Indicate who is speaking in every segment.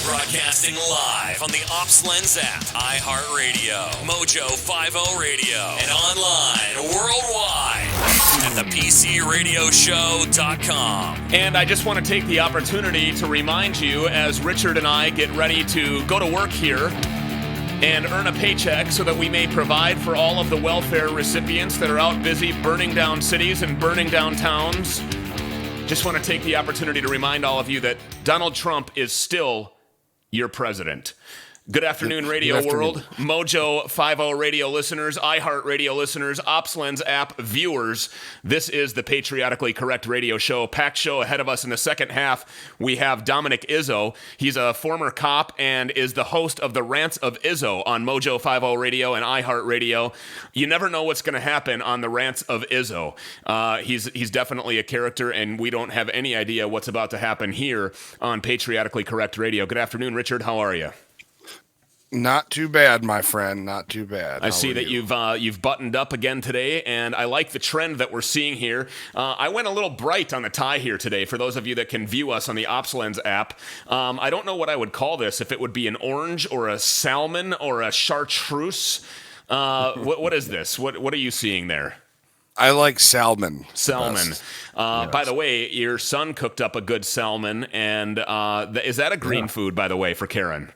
Speaker 1: Broadcasting live on the Ops Lens app, iHeartRadio, MoJo 50 Radio, and online worldwide at thepcradioshow.com.
Speaker 2: And I just want to take the opportunity to remind you, as Richard and I get ready to go to work here and earn a paycheck so that we may provide for all of the welfare recipients that are out busy burning down cities and burning down towns. Just want to take the opportunity to remind all of you that Donald Trump is still your president. Good afternoon, Radio World, MoJo 50 Radio listeners, iHeartRadio listeners, OpsLens app viewers. This is the Patriotically Correct Radio Show. Packed show ahead of us in the second half. We have Dominick Izzo. He's a former cop and is the host of the Rants of Izzo on MoJo 50 Radio and iHeartRadio. You never know what's going to happen on the Rants of Izzo. He's definitely a character, and we don't have any idea what's about to happen here on Patriotically Correct Radio. Good afternoon, Richard. How are you?
Speaker 3: Not too bad, my friend. Not too bad.
Speaker 2: I see that you've buttoned up again today, and I like the trend that we're seeing here. I went a little bright on the tie here today. For those of you that can view us on the OpsLens app, I don't know what I would call this. If it would be an orange or a salmon or a chartreuse. What is this? What are you seeing there?
Speaker 3: I like salmon.
Speaker 2: Salmon.
Speaker 3: Yes.
Speaker 2: By the way, your son cooked up a good salmon, and is that a green food, by the way, for Karen?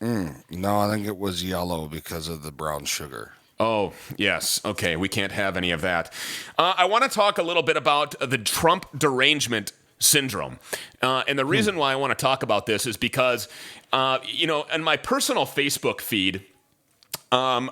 Speaker 3: No, I think it was yellow because of the brown sugar.
Speaker 2: Oh, yes. Okay, we can't have any of that. I want to talk a little bit about the Trump derangement syndrome. And the reason why I want to talk about this is because, in my personal Facebook feed, I'm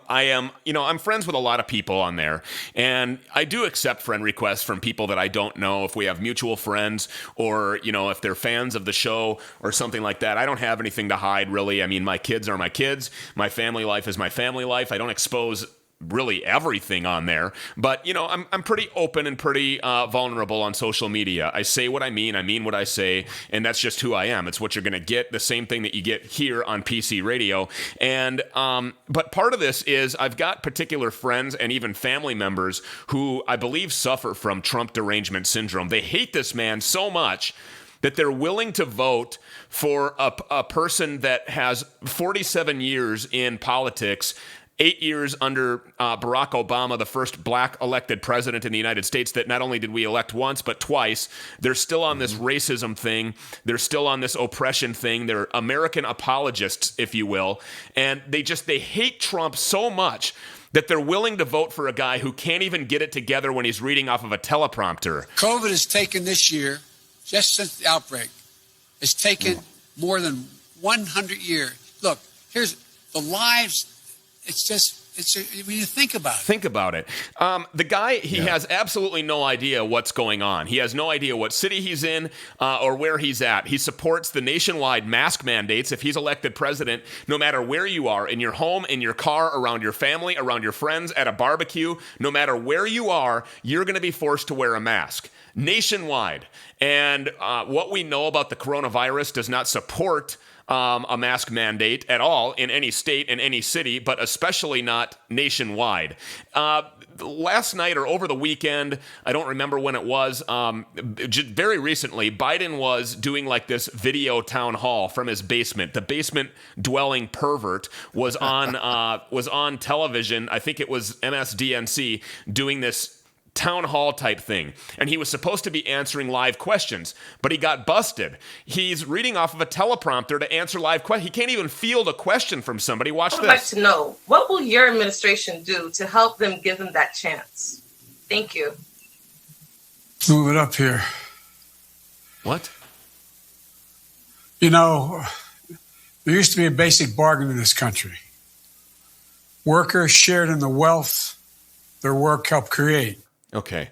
Speaker 2: friends with a lot of people on there, and I do accept friend requests from people that I don't know if we have mutual friends or, if they're fans of the show or something like that. I don't have anything to hide, really. I mean, my kids are my kids. My family life is my family life. I don't expose really everything on there, but I'm pretty open and pretty vulnerable on social media. I say what I mean what I say, and that's just who I am. It's what you're going to get, the same thing that you get here on PC Radio. And but part of this is I've got particular friends and even family members who I believe suffer from Trump derangement syndrome. They hate this man so much that they're willing to vote for a person that has 47 years in politics, 8 years under Barack Obama, the first black elected president in the United States that not only did we elect once, but twice. They're still on this racism thing. They're still on this oppression thing. They're American apologists, if you will. And they hate Trump so much that they're willing to vote for a guy who can't even get it together when he's reading off of a teleprompter.
Speaker 4: COVID has taken this year, just since the outbreak, has taken more than 100 years. Look, here's the lives. When you think about it.
Speaker 2: Think about it. The guy, he has absolutely no idea what's going on. He has no idea what city he's in or where he's at. He supports the nationwide mask mandates. If he's elected president, no matter where you are, in your home, in your car, around your family, around your friends, at a barbecue, no matter where you are, you're going to be forced to wear a mask nationwide. And what we know about the coronavirus does not support a mask mandate at all in any state, in any city, but especially not nationwide. Last night or over the weekend, I don't remember when it was, very recently, Biden was doing like this video town hall from his basement. The basement dwelling pervert was on television. I think it was MSDNC doing this town hall type thing, and he was supposed to be answering live questions, but he got busted. He's reading off of a teleprompter to answer live questions. He can't even field a question from somebody. Watch this.
Speaker 5: I would like to know, what will your administration do to help them give him that chance? Thank you.
Speaker 4: Move it up here.
Speaker 2: What?
Speaker 4: There used to be a basic bargain in this country. Workers shared in the wealth their work helped create.
Speaker 2: Okay.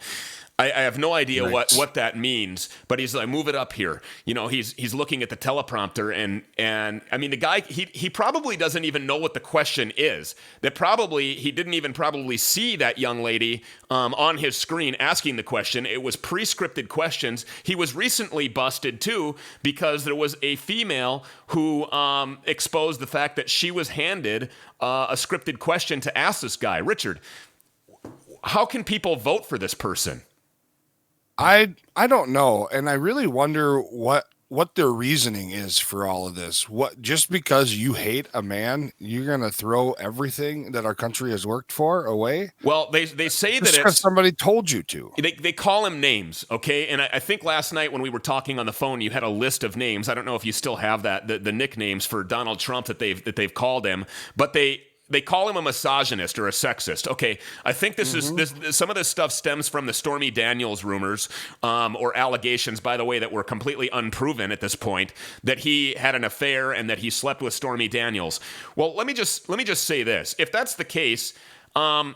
Speaker 2: I have no idea what that means, but he's like, move it up here. He's looking at the teleprompter, and I mean, the guy, he probably doesn't even know what the question is. He didn't even probably see that young lady on his screen asking the question. It was pre-scripted questions. He was recently busted too because there was a female who exposed the fact that she was handed a scripted question to ask this guy. Richard, how can people vote for this person?
Speaker 3: I don't know, and I really wonder what what their reasoning is for all of this. What, just because you hate a man, you're going to throw everything that our country has worked for away?
Speaker 2: Well, they say
Speaker 3: Just
Speaker 2: that
Speaker 3: because
Speaker 2: it's
Speaker 3: somebody told you to.
Speaker 2: they call him names, okay? And I think last night when we were talking on the phone, you had a list of names. I don't know if you still have that, the nicknames for Donald Trump that they've called him, but they call him a misogynist or a sexist. Okay, I think this some of this stuff stems from the Stormy Daniels rumors or allegations, by the way, that were completely unproven at this point, that he had an affair and that he slept with Stormy Daniels. Well, let me just say this: if that's the case, how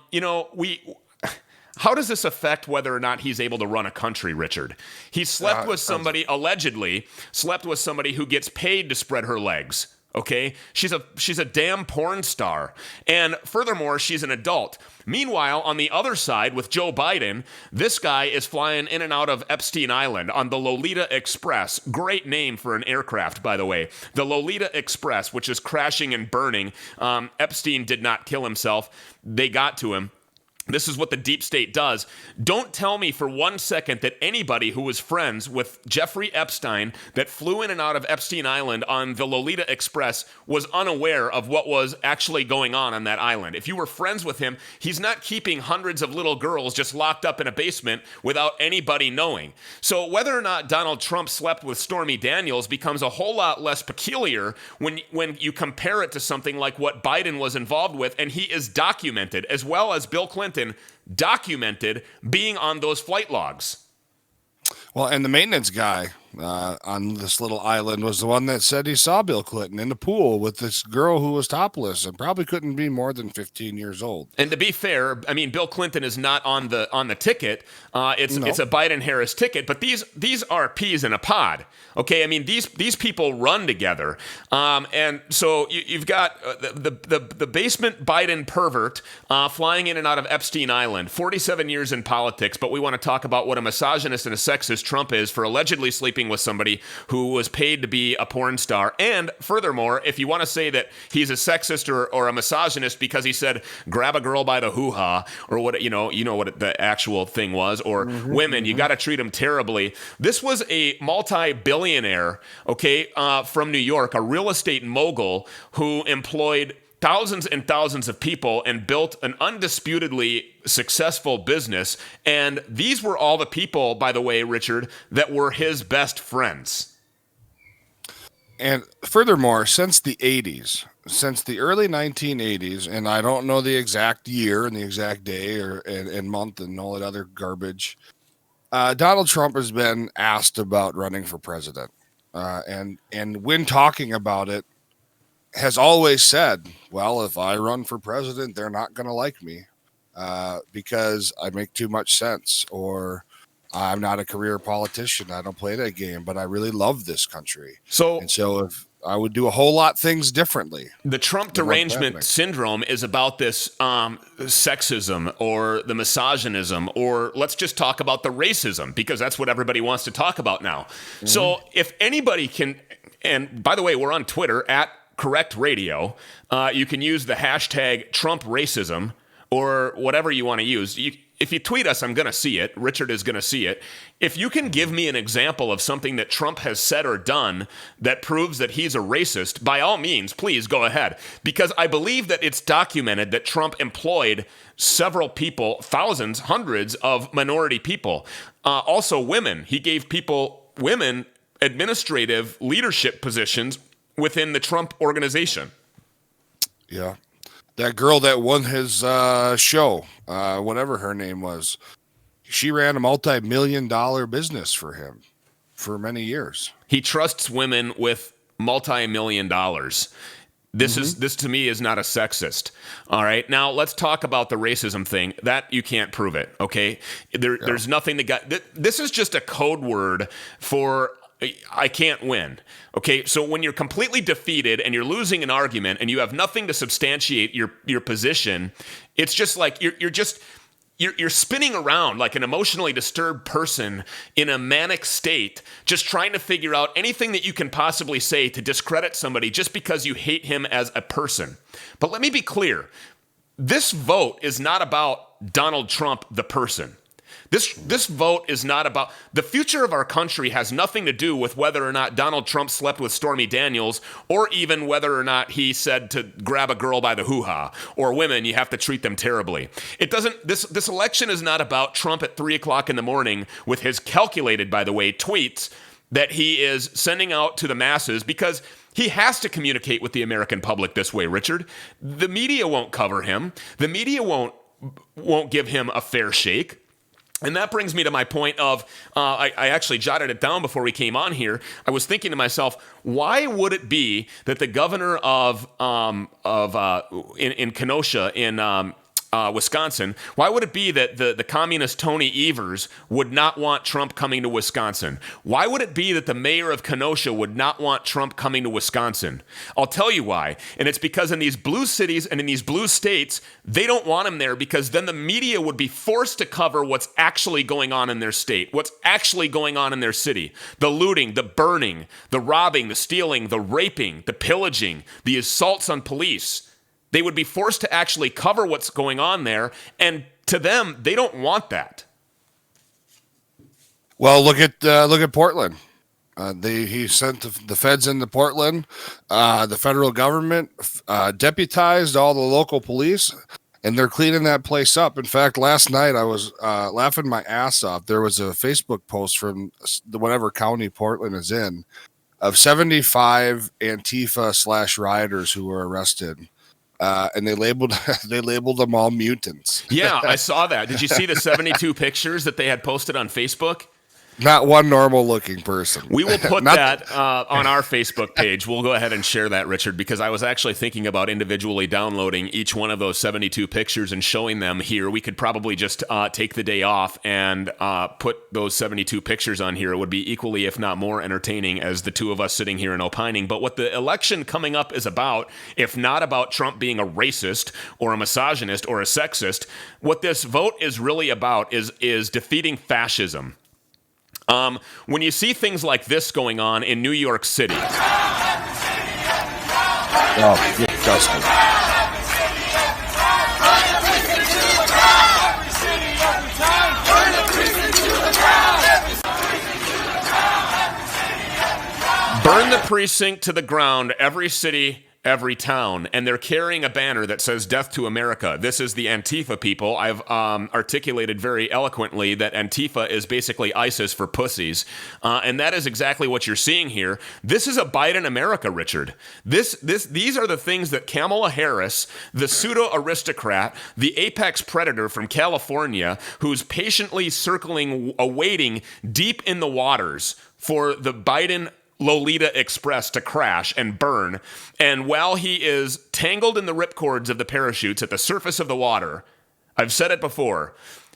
Speaker 2: does this affect whether or not he's able to run a country, Richard? He slept with somebody, allegedly slept with somebody who gets paid to spread her legs. Okay, she's a damn porn star, and furthermore, she's an adult. Meanwhile, on the other side, with Joe Biden, this guy is flying in and out of Epstein Island on the Lolita Express. Great name for an aircraft, by the way. The Lolita Express, which is crashing and burning. Epstein did not kill himself. They got to him. This is what the deep state does. Don't tell me for 1 second that anybody who was friends with Jeffrey Epstein that flew in and out of Epstein Island on the Lolita Express was unaware of what was actually going on that island. If you were friends with him, he's not keeping hundreds of little girls just locked up in a basement without anybody knowing. So whether or not Donald Trump slept with Stormy Daniels becomes a whole lot less peculiar when you compare it to something like what Biden was involved with, and he is documented, as well as Bill Clinton, documented being on those flight logs.
Speaker 3: Well, and the maintenance guy on this little island was the one that said he saw Bill Clinton in the pool with this girl who was topless and probably couldn't be more than 15 years old.
Speaker 2: And to be fair, I mean, Bill Clinton is not on the ticket. It's a Biden-Harris ticket, but these are peas in a pod. Okay, I mean, these people run together, and so you've got the basement Biden pervert flying in and out of Epstein Island. 47 years in politics, but we want to talk about what a misogynist and a sexist Trump is for allegedly sleeping with somebody who was paid to be a porn star. And furthermore, if you want to say that he's a sexist or a misogynist because he said grab a girl by the hoo-ha, or what what the actual thing was, or women, you got to treat them terribly. This was a multi-billionaire, from New York, a real estate mogul who employed thousands and thousands of people and built an undisputedly successful business. And these were all the people, by the way, Richard, that were his best friends.
Speaker 3: And furthermore, since the early 1980s, and I don't know the exact year and the exact day and month and all that other garbage, Donald Trump has been asked about running for president. And when talking about it, has always said, well, if I run for president, they're not going to like me because I make too much sense, or I'm not a career politician. I don't play that game, but I really love this country. So if I would do a whole lot things differently.
Speaker 2: The Trump derangement syndrome is about this sexism or the misogynism, or let's just talk about the racism, because that's what everybody wants to talk about now. So if anybody can, and by the way, we're on Twitter at Correct Radio. You can use the hashtag Trump racism or whatever you want to use. If you tweet us, I'm going to see it. Richard is going to see it. If you can give me an example of something that Trump has said or done that proves that he's a racist, by all means, please go ahead. Because I believe that it's documented that Trump employed several people, thousands, hundreds of minority people. Also women. He gave women administrative leadership positions within the Trump organization.
Speaker 3: Yeah. That girl that won his show, whatever her name was, she ran a multi-million-dollar business for him for many years.
Speaker 2: He trusts women with multi-million dollars. This to me is not a sexist. All right. Now let's talk about the racism thing. That you can't prove it. Okay. There's nothing this is just a code word for I can't win. Okay, so when you're completely defeated and you're losing an argument and you have nothing to substantiate your position, it's just like you're spinning around like an emotionally disturbed person in a manic state, just trying to figure out anything that you can possibly say to discredit somebody just because you hate him as a person. But let me be clear. This vote is not about Donald Trump, the person. This vote is not about the future of our country. Has nothing to do with whether or not Donald Trump slept with Stormy Daniels, or even whether or not he said to grab a girl by the hoo-ha, or women, you have to treat them terribly. It doesn't. This election is not about Trump at 3:00 in the morning with his calculated, by the way, tweets that he is sending out to the masses, because he has to communicate with the American public this way, Richard. The media won't cover him. The media won't give him a fair shake. And that brings me to my point of, I actually jotted it down before we came on here. I was thinking to myself, why would it be that the governor in Kenosha in Wisconsin, why would it be that the communist Tony Evers would not want Trump coming to Wisconsin? Why would it be that the mayor of Kenosha would not want Trump coming to Wisconsin? I'll tell you why. And it's because in these blue cities and in these blue states, they don't want him there, because then the media would be forced to cover what's actually going on in their state, what's actually going on in their city. The looting, the burning, the robbing, the stealing, the raping, the pillaging, the assaults on police. They would be forced to actually cover what's going on there, and to them, they don't want that.
Speaker 3: Well, look at Portland. He sent the feds into Portland. The federal government deputized all the local police, and they're cleaning that place up. In fact, last night I was laughing my ass off. There was a Facebook post from whatever county Portland is in of 75 Antifa / rioters who were arrested. And they labeled them all mutants.
Speaker 2: Yeah, I saw that. Did you see the 72 pictures that they had posted on Facebook?
Speaker 3: Not one normal looking person.
Speaker 2: We will put that on our Facebook page. We'll go ahead and share that, Richard, because I was actually thinking about individually downloading each one of those 72 pictures and showing them here. We could probably just take the day off and put those 72 pictures on here. It would be equally, if not more, entertaining as the two of us sitting here and opining. But what the election coming up is about, if not about Trump being a racist or a misogynist or a sexist, what this vote is really about is defeating fascism. When you see things like this going on in New York City.
Speaker 3: Oh, disgusting.
Speaker 2: Burn the precinct to the ground, every city, every town, and they're carrying a banner that says "Death to America." This is the Antifa people. I've articulated very eloquently that Antifa is basically ISIS for pussies, and that is exactly what you're seeing here. This is a Biden America, Richard. These are the things that Kamala Harris, the pseudo-aristocrat, the apex predator from California, who's patiently circling, awaiting deep in the waters for the Biden Lolita Express to crash and burn, and while he is tangled in the ripcords of the parachutes at the surface of the water, I've said it before,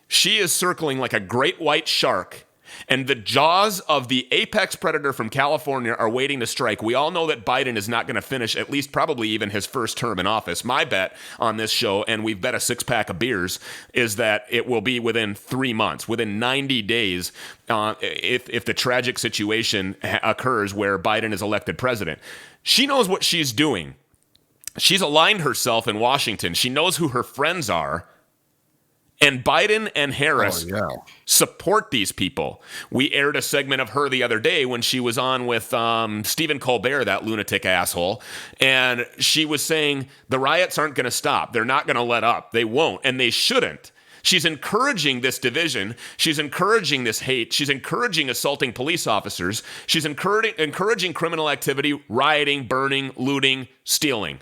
Speaker 2: she is circling like a great white shark, and the jaws of the apex predator from California are waiting to strike. We all know that Biden is not going to finish at least probably even his first term in office. My bet on this show, and we've bet a 6-pack of beers, is that it will be within 3 months, within 90 days, if the tragic situation occurs where Biden is elected president. She knows what she's doing. She's aligned herself in Washington. She knows who her friends are. And Biden and Harris support these people. We aired a segment of her the other day when she was on with Stephen Colbert, that lunatic asshole. And she was saying the riots aren't going to stop. They're not going to let up. They won't, and they shouldn't. She's encouraging this division. She's encouraging this hate. She's encouraging assaulting police officers. She's encouraging criminal activity, rioting, burning, looting, stealing.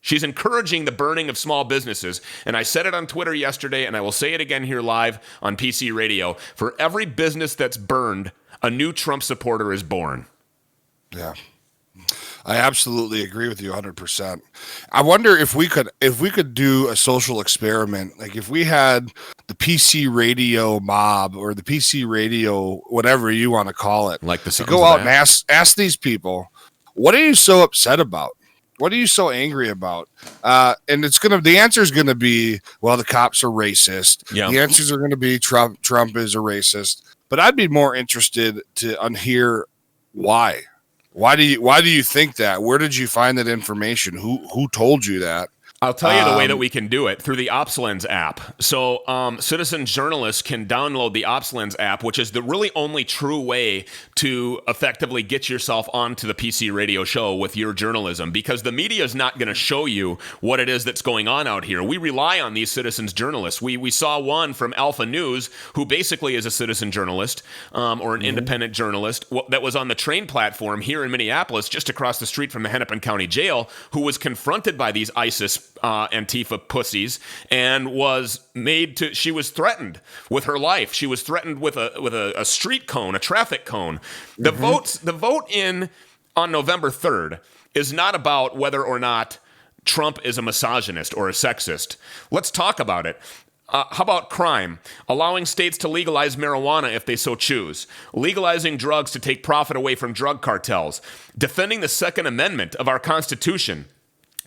Speaker 2: She's encouraging the burning of small businesses. And I said it on Twitter yesterday, and I will say it again here live on PC Radio. For every business that's burned, a new Trump supporter is born.
Speaker 3: Yeah. I absolutely agree with you 100%. I wonder if we could do a social experiment. Like if we had the PC radio mob or the PC radio, whatever you want to call it,
Speaker 2: like the
Speaker 3: go out and ask these people, what are you so upset about? What are you so angry about? And the answer is gonna be, well, the cops are racist. Yeah. The answers are gonna be Trump is a racist. But I'd be more interested to unhear why. Why do you think that? Where did you find that information? Who told you that?
Speaker 2: I'll tell you the way that we can do it through the OpsLens app. So citizen journalists can download the OpsLens app, which is the really only true way to effectively get yourself onto the PC radio show with your journalism, because the media is not going to show you what it is that's going on out here. We rely on these citizens journalists. We saw one from Alpha News, who basically is a citizen journalist or an independent journalist that was on the train platform here in Minneapolis, just across the street from the Hennepin County Jail, who was confronted by these ISIS Antifa pussies and she was threatened with her life. She was threatened with a street cone, a traffic cone. The vote in on November 3rd is not about whether or not Trump is a misogynist or a sexist. Let's talk about it. How about crime? Allowing states to legalize marijuana if they so choose. Legalizing drugs to take profit away from drug cartels. Defending the Second Amendment of our Constitution.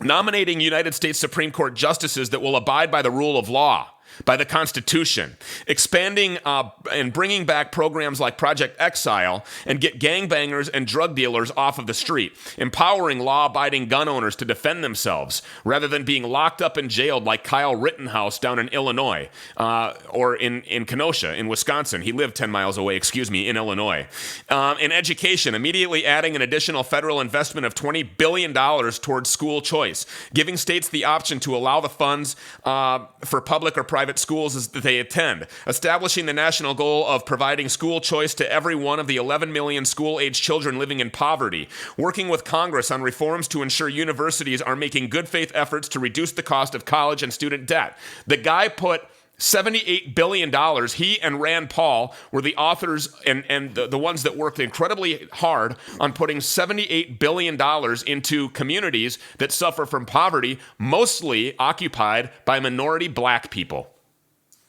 Speaker 2: Nominating United States Supreme Court justices that will abide by the rule of law, by the Constitution, expanding and bringing back programs like Project Exile and get gangbangers and drug dealers off of the street, empowering law-abiding gun owners to defend themselves rather than being locked up and jailed like Kyle Rittenhouse down in Illinois or in Kenosha in Wisconsin. He lived 10 miles away, in Illinois. In education, immediately adding an additional federal investment of $20 billion towards school choice, giving states the option to allow the funds for public or private schools that they attend, establishing the national goal of providing school choice to every one of the 11 million school-age children living in poverty, working with Congress on reforms to ensure universities are making good faith efforts to reduce the cost of college and student debt. The guy put $78 billion. He and Rand Paul were the authors and the ones that worked incredibly hard on putting $78 billion into communities that suffer from poverty, mostly occupied by minority black people.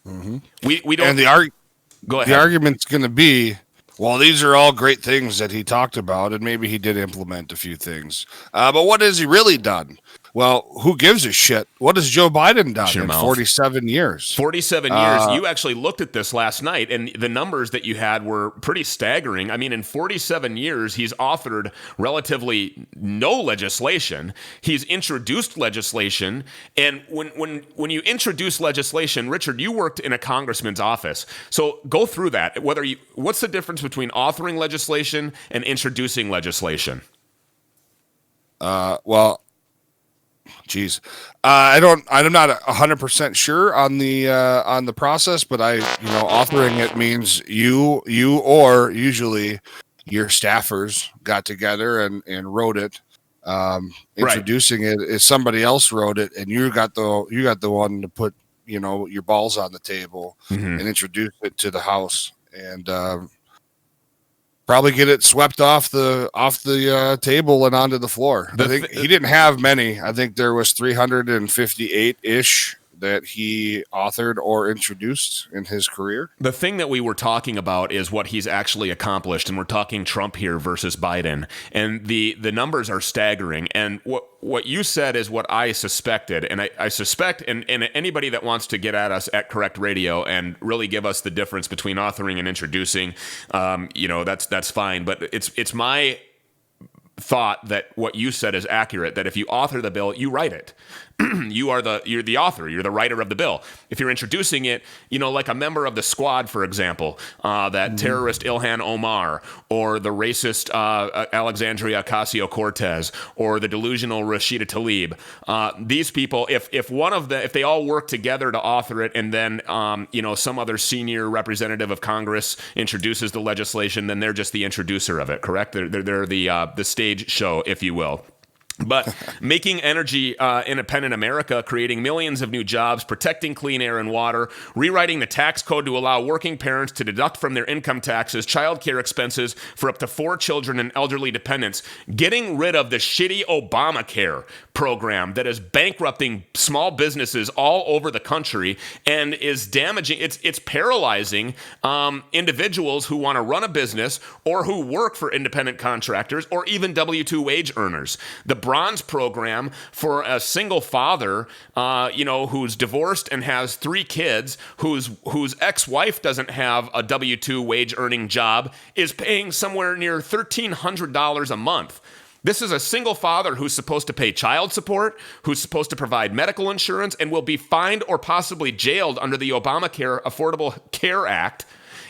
Speaker 2: Mm-hmm. We don't.
Speaker 3: And
Speaker 2: go ahead.
Speaker 3: The argument's going to be, well, these are all great things that he talked about, and maybe he did implement a few things. But what has he really done? Well, who gives a shit? What has Joe Biden done in 47 years?
Speaker 2: 47 years. You actually looked at this last night, and the numbers that you had were pretty staggering. I mean, in 47 years, he's authored relatively no legislation. He's introduced legislation. And when you introduce legislation, Richard, you worked in a congressman's office. So go through that. What's the difference between authoring legislation and introducing legislation?
Speaker 3: I'm not 100% sure on the process, but authoring it means you or usually your staffers got together and wrote it. Introducing it is somebody else wrote it, and you got the one to put your balls on the table and introduce it to the House and probably get it swept off the table and onto the floor. I think he didn't have many. I think there was 358-ish that he authored or introduced in his career.
Speaker 2: The thing that we were talking about is what he's actually accomplished, and we're talking Trump here versus Biden. And the numbers are staggering. And what you said is what I suspected. And I suspect, and anybody that wants to get at us at Correct Radio and really give us the difference between authoring and introducing, that's fine. But it's my thought that what you said is accurate, that if you author the bill, you write it. You're the author. You're the writer of the bill. If you're introducing it, like a member of the Squad, for example, that terrorist Ilhan Omar, or the racist Alexandria Ocasio-Cortez, or the delusional Rashida Tlaib. These people, if they all work together to author it, and then some other senior representative of Congress introduces the legislation, then they're just the introducer of it. Correct? They're the stage show, if you will. But making energy independent America, creating millions of new jobs, protecting clean air and water, rewriting the tax code to allow working parents to deduct from their income taxes child care expenses for up to 4 children and elderly dependents, getting rid of the shitty Obamacare program that is bankrupting small businesses all over the country and is damaging, it's paralyzing individuals who want to run a business or who work for independent contractors or even W-2 wage earners. The Bronze program for a single father, who's divorced and has 3 kids, whose ex-wife doesn't have a W-2 wage earning job, is paying somewhere near $1,300 a month. This is a single father who's supposed to pay child support, who's supposed to provide medical insurance, and will be fined or possibly jailed under the Obamacare Affordable Care Act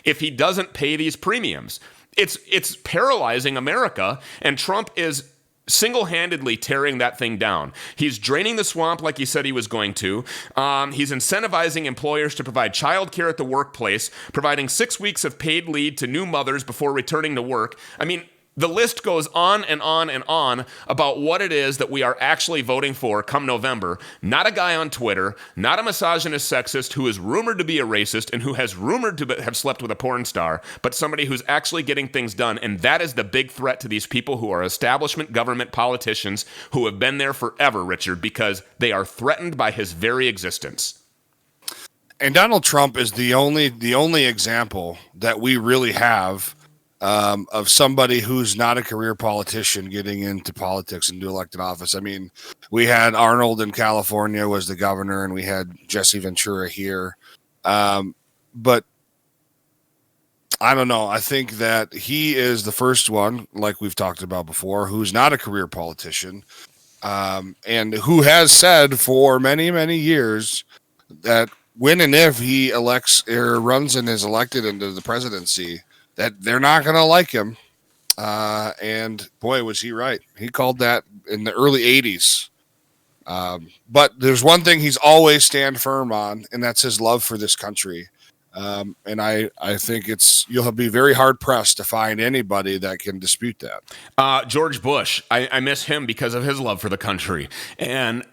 Speaker 2: if he doesn't pay these premiums. It's paralyzing America, and Trump is single-handedly tearing that thing down. He's draining the swamp like he said he was going to. He's incentivizing employers to provide child care at the workplace, providing 6 weeks of paid leave to new mothers before returning to work. I mean, the list goes on and on and on about what it is that we are actually voting for come November. Not a guy on Twitter, not a misogynist sexist who is rumored to be a racist and who has rumored to have slept with a porn star, but somebody who's actually getting things done. And that is the big threat to these people who are establishment government politicians who have been there forever, Richard, because they are threatened by his very existence.
Speaker 3: And Donald Trump is the only example that we really have of somebody who's not a career politician getting into politics and do elected office. I mean, we had Arnold in California was the governor, and we had Jesse Ventura here. But I don't know. I think that he is the first one, like we've talked about before, who's not a career politician, and who has said for many, many years that when and if he elects or runs and is elected into the presidency, that they're not going to like him. And boy, was he right. He called that in the early 80s. But there's one thing he's always stand firm on, and that's his love for this country. And I think you'll be very hard pressed to find anybody that can dispute that.
Speaker 2: George Bush, I miss him because of his love for the country. And,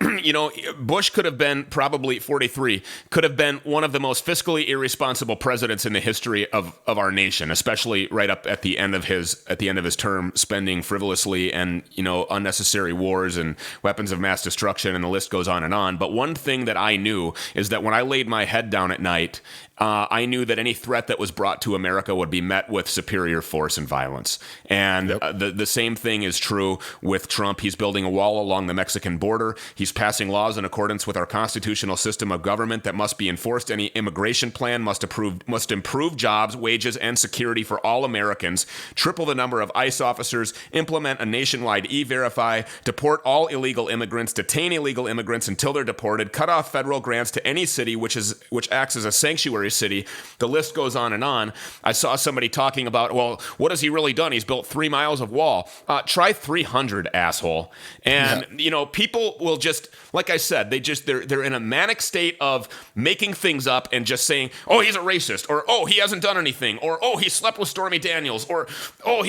Speaker 2: Bush could have been probably 43, could have been one of the most fiscally irresponsible presidents in the history of our nation, especially right up at the end of his term, spending frivolously and, unnecessary wars and weapons of mass destruction, and the list goes on and on. But one thing that I knew is that when I laid my head down at night, I knew that any threat that was brought to America would be met with superior force and violence. And the same thing is true with Trump. He's building a wall along the Mexican border. He's passing laws in accordance with our constitutional system of government that must be enforced. Any immigration plan must improve jobs, wages, and security for all Americans, triple the number of ICE officers, implement a nationwide E-Verify, deport all illegal immigrants, detain illegal immigrants until they're deported, cut off federal grants to any city which acts as a sanctuary city. The list goes on and on. I saw somebody talking about, well, what has he really done? He's built 3 miles of wall. Try 300, asshole. And, people will just, like I said, they're in a manic state of making things up and just saying, oh, he's a racist, or, oh, he hasn't done anything, or, oh, he slept with Stormy Daniels, or, oh,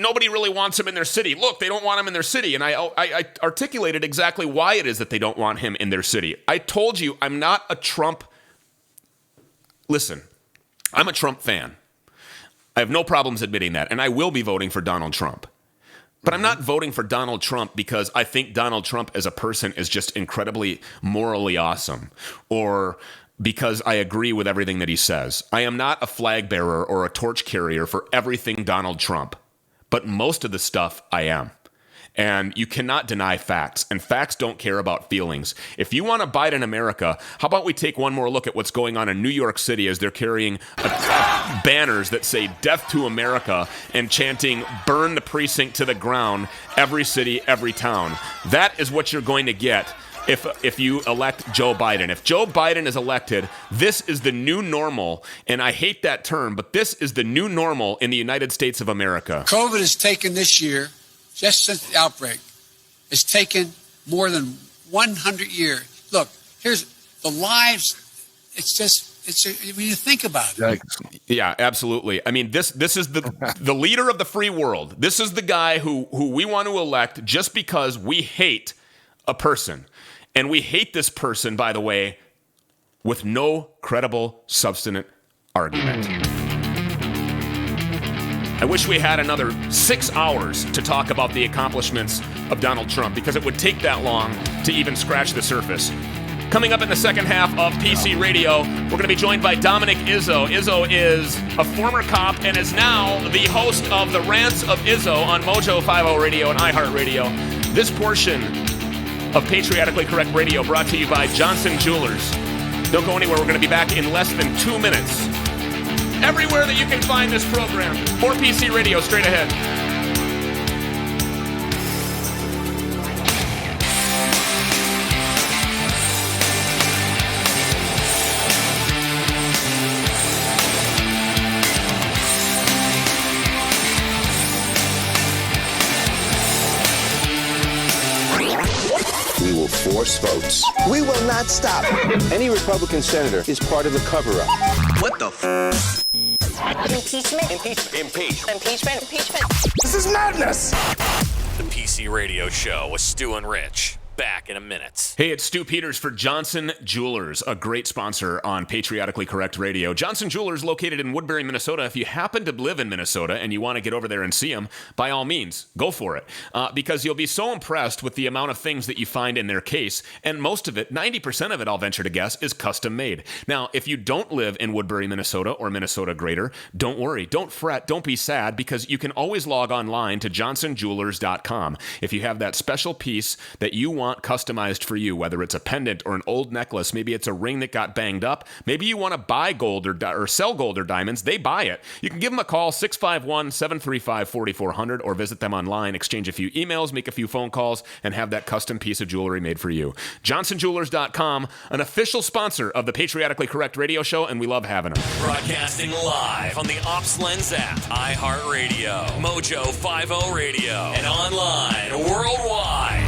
Speaker 2: nobody really wants him in their city. Look, they don't want him in their city. And I articulated exactly why it is that they don't want him in their city. I told you I'm not a Trump. Listen, I'm a Trump fan. I have no problems admitting that, and I will be voting for Donald Trump. But I'm not voting for Donald Trump because I think Donald Trump as a person is just incredibly morally awesome, or because I agree with everything that he says. I am not a flag bearer or a torch carrier for everything Donald Trump, but most of the stuff I am. And you cannot deny facts, and facts don't care about feelings. If you want to bite in America, how about we take one more look at what's going on in New York City as they're carrying banners that say "Death to America" and chanting "Burn the precinct to the ground," every city, every town. That is what you're going to get if you elect Joe Biden. If Joe Biden is elected, this is the new normal, and I hate that term, but this is the new normal in the United States of America.
Speaker 4: COVID has taken this year, just since the outbreak, it's taken more than 100 years. Look, here's the lives. When you think about it.
Speaker 2: Yeah, absolutely. I mean, this is the leader of the free world. This is the guy who we want to elect just because we hate a person. And we hate this person, by the way, with no credible, substantive argument. I wish we had another 6 hours to talk about the accomplishments of Donald Trump, because it would take that long to even scratch the surface. Coming up in the second half of PC Radio, we're going to be joined by Dominick Izzo. Izzo is a former cop and is now the host of the Rants of Izzo on MoJo 50 Radio and iHeartRadio. This portion of Patriotically Correct Radio brought to you by Johnson Jewelers. Don't go anywhere. We're going to be back in less than 2 minutes. Everywhere that you can find this program. More PC Radio straight ahead.
Speaker 6: will force votes.
Speaker 7: We will not stop.
Speaker 6: Any Republican senator is part of the cover-up.
Speaker 7: What the f?
Speaker 8: Impeachment.
Speaker 7: This is madness.
Speaker 1: The PC Radio Show with Stu and Rich. Back in a minute.
Speaker 2: Hey, it's Stu Peters for Johnson Jewelers, a great sponsor on Patriotically Correct Radio. Johnson Jewelers, located in Woodbury, Minnesota. If you happen to live in Minnesota and you want to get over there and see them, by all means, go for it. Because you'll be so impressed with the amount of things that you find in their case. And most of it, 90% of it, I'll venture to guess, is custom made. Now, if you don't live in Woodbury, Minnesota, or Minnesota Greater, don't worry, don't fret, don't be sad, because you can always log online to johnsonjewelers.com. If you have that special piece that you want customized for you, whether it's a pendant or an old necklace, maybe it's a ring that got banged up, maybe you want to buy gold or sell gold or diamonds, they buy it. You can give them a call, 651-735-4400, or visit them online, exchange a few emails, make a few phone calls, and have that custom piece of jewelry made for you. johnsonjewelers.com, an official sponsor of the Patriotically Correct Radio Show, and we love having them.
Speaker 1: Broadcasting live on the Ops Lens app, iHeartRadio, MoJo 50 Radio, and online worldwide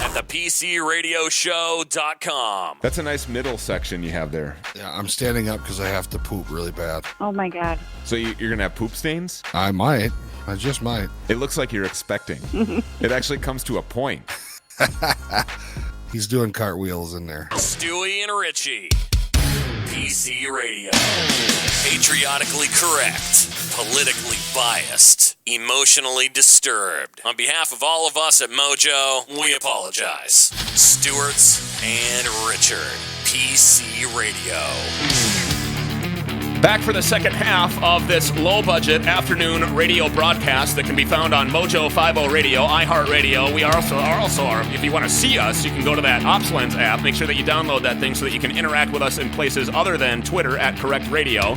Speaker 1: at the PCRadioshow.com.
Speaker 2: That's a nice middle section you have there.
Speaker 3: Yeah, I'm standing up because I have to poop really bad.
Speaker 8: Oh my God.
Speaker 2: So you're going to have poop stains?
Speaker 3: I might. I just might.
Speaker 2: It looks like you're expecting. It actually comes to a point.
Speaker 3: He's doing cartwheels in there.
Speaker 1: Stewie and Richie. PC Radio. Patriotically correct. Politically biased. Emotionally disturbed. On behalf of all of us at MoJo, we apologize. Stewart's and Richard. PC Radio.
Speaker 2: Back for the second half of this low-budget afternoon radio broadcast that can be found on MoJo 50 Radio, iHeartRadio. We are also, if you want to see us, you can go to that OpsLens app. Make sure that you download that thing so that you can interact with us in places other than Twitter at Correct Radio.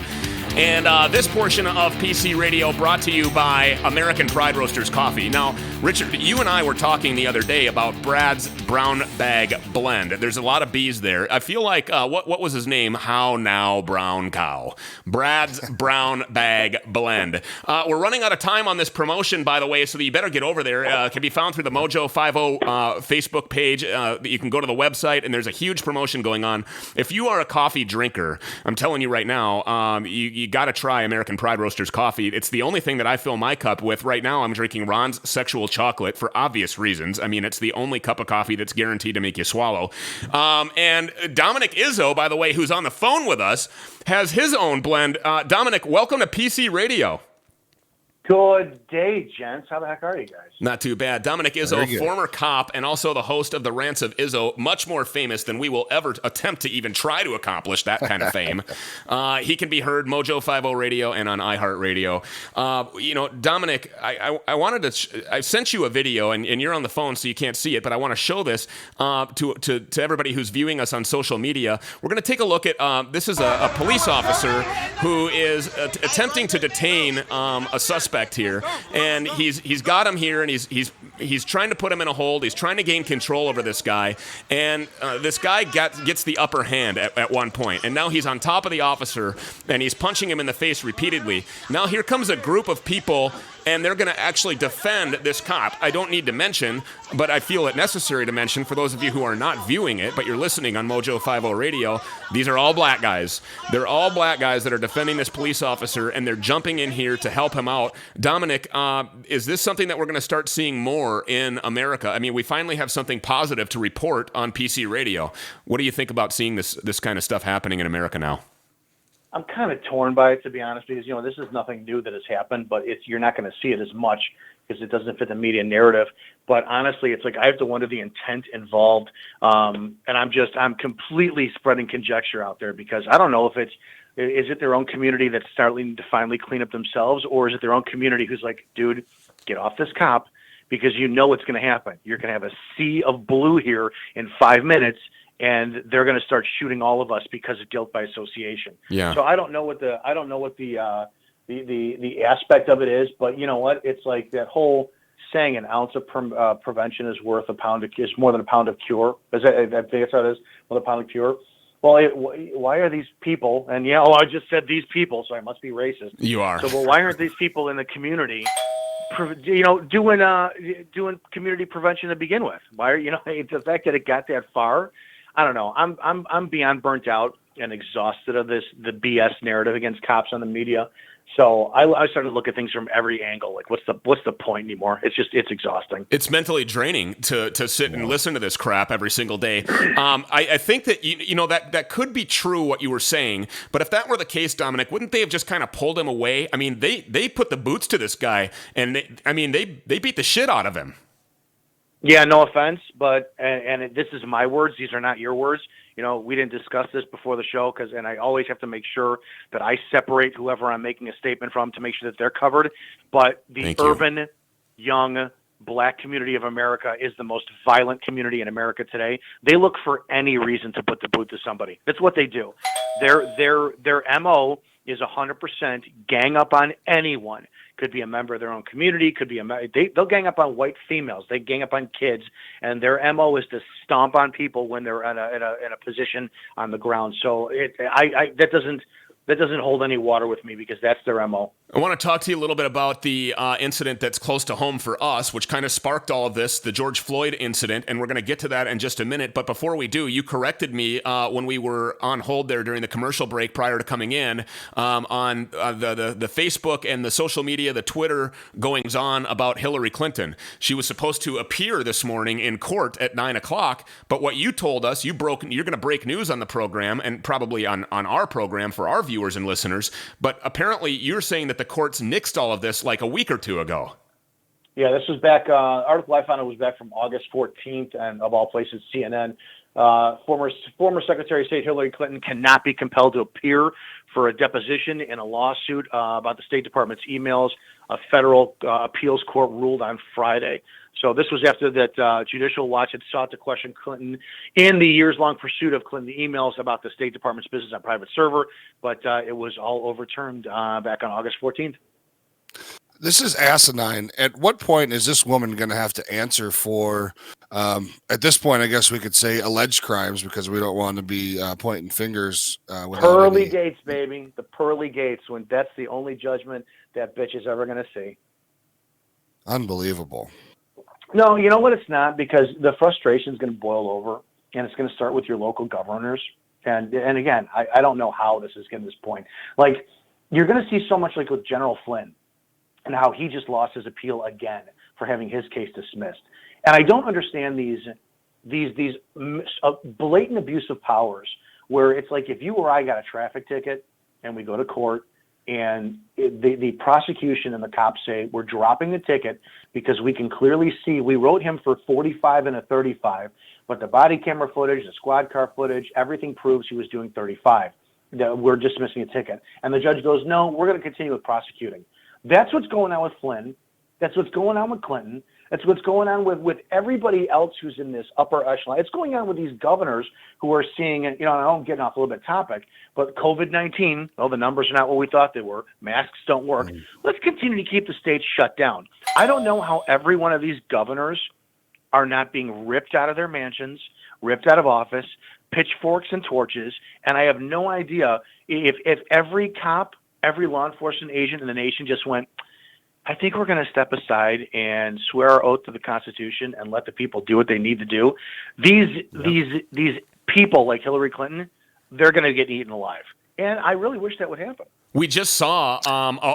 Speaker 2: And this portion of PC Radio brought to you by American Pride Roasters Coffee. Now, Richard, you and I were talking the other day about Brad's Brown Bag Blend. There's a lot of B's there. I feel like, what was his name? How Now Brown Cow. Brad's Brown Bag Blend. We're running out of time on this promotion, by the way, so that you better get over there. It can be found through the MoJo 50 Facebook page. You can go to the website, and there's a huge promotion going on. If you are a coffee drinker, I'm telling you right now, you got to try American Pride Roasters Coffee. It's the only thing that I fill my cup with. Right now, I'm drinking Ron's Sexual Chocolate for obvious reasons. I mean, it's the only cup of coffee that's guaranteed to make you swallow. And Dominick Izzo, by the way, who's on the phone with us, has his own blend. Dominick, welcome to PC Radio.
Speaker 9: Good day, gents. How the heck are you guys?
Speaker 2: Not too bad. Dominick Izzo, former cop and also the host of the Rants of Izzo, much more famous than we will ever attempt to even try to accomplish that kind of fame. He can be heard MoJo 50 Radio and on iHeartRadio. Dominick, I sent you a video, and you're on the phone, so you can't see it, but I want to show this to everybody who's viewing us on social media. We're going to take a look at this is a police officer who is attempting to detain a suspect here, and he's got him here, and he's trying to put him in a hold. He's trying to gain control over this guy, and this guy gets the upper hand at one point, and now he's on top of the officer, and he's punching him in the face repeatedly. Now here comes a group of people, and they're going to actually defend this cop. I don't need to mention, but I feel it necessary to mention for those of you who are not viewing it, but you're listening on MoJo 50 Radio, these are all black guys. They're all black guys that are defending this police officer, and they're jumping in here to help him out. Dominick, is this something that we're going to start seeing more in America? I mean, we finally have something positive to report on PC Radio. What do you think about seeing this kind of stuff happening in America now?
Speaker 9: I'm kind of torn by it, to be honest, because, this is nothing new that has happened, but you're not going to see it as much because it doesn't fit the media narrative. But honestly, it's like I have to wonder the intent involved. And I'm completely spreading conjecture out there because I don't know if is it their own community that's starting to finally clean up themselves, or is it their own community who's like, dude, get off this cop because you know what's going to happen. You're going to have a sea of blue here in 5 minutes, and they're going to start shooting all of us because of guilt by association.
Speaker 2: Yeah.
Speaker 9: So I don't know what the aspect of it is, but you know what? It's like that whole saying: an ounce of prevention is worth is more than a pound of cure. I think that's how it is. With a pound of cure. Well, why are these people? And I just said these people, so I must be racist.
Speaker 2: You are.
Speaker 9: So, why aren't these people in the community doing community prevention to begin with. Why, the fact that it got that far, I don't know. I'm beyond burnt out and exhausted of the BS narrative against cops on the media. So I started to look at things from every angle. Like, what's the point anymore? It's exhausting.
Speaker 2: It's mentally draining to sit and listen to this crap every single day. I think that that could be true what you were saying, but if that were the case, Dominic, wouldn't they have just kind of pulled him away? I mean, they put the boots to this guy, and they beat the shit out of him.
Speaker 9: Yeah, no offense, but and this is my words; these are not your words. We didn't discuss this before the show and I always have to make sure that I separate whoever I'm making a statement from to make sure that they're covered. But the urban, young, black community of America is the most violent community in America today. They look for any reason to put the boot to somebody. That's what they do. Their MO is 100% gang up on anyone. Could be a member of their own community, could be they'll gang up on white females, they gang up on kids, and their MO is to stomp on people when they're in a position on the ground. So that doesn't hold any water with me because that's their MO.
Speaker 2: I want to talk to you a little bit about the incident that's close to home for us, which kind of sparked all of this, the George Floyd incident, and we're going to get to that in just a minute. But before we do, you corrected me when we were on hold there during the commercial break prior to coming in on the Facebook and the social media, the Twitter goings-on about Hillary Clinton. She was supposed to appear this morning in court at 9 o'clock, but what you told us, you're going to break news on the program and probably on our program for our viewers and listeners, but apparently you're saying that the courts nixed all of this like a week or two ago.
Speaker 9: Yeah, this was back, article I found was back from August 14th, and of all places, CNN. Former Secretary of State Hillary Clinton cannot be compelled to appear for a deposition in a lawsuit about the State Department's emails. A federal appeals court ruled on Friday. So this was after that Judicial Watch had sought to question Clinton in the years-long pursuit of Clinton emails about the State Department's business on private server, but it was all overturned back on August 14th.
Speaker 3: This is asinine. At what point is this woman going to have to answer for, at this point, I guess we could say alleged crimes because we don't want to be pointing fingers.
Speaker 9: Pearly gates, baby. The pearly gates, when that's the only judgment that bitch is ever going to see.
Speaker 3: Unbelievable.
Speaker 9: No, you know what? It's not, because the frustration is going to boil over, and it's going to start with your local governors. And again, I don't know how this is getting to this point. Like, you're going to see so much like with General Flynn and how he just lost his appeal again for having his case dismissed. And I don't understand these blatant abuse of powers where it's like if you or I got a traffic ticket and we go to court and the prosecution and the cops say we're dropping the ticket because we can clearly see we wrote him for 45 and a 35, but the body camera footage, the squad car footage, everything proves he was doing 35. We're dismissing a ticket. And the judge goes, no, we're going to continue with prosecuting. That's what's going on with Flynn. That's what's going on with Clinton. That's what's going on with everybody else who's in this upper echelon. It's going on with these governors who are seeing, and I'm getting off a little bit topic, but COVID-19, the numbers are not what we thought they were. Masks don't work. Mm-hmm. Let's continue to keep the states shut down. I don't know how every one of these governors are not being ripped out of their mansions, ripped out of office, pitchforks and torches, and I have no idea if every cop, every law enforcement agent in the nation just went, I think we're going to step aside and swear our oath to the Constitution and let the people do what they need to do. These people like Hillary Clinton, they're going to get eaten alive. And I really wish that would happen.
Speaker 2: We just saw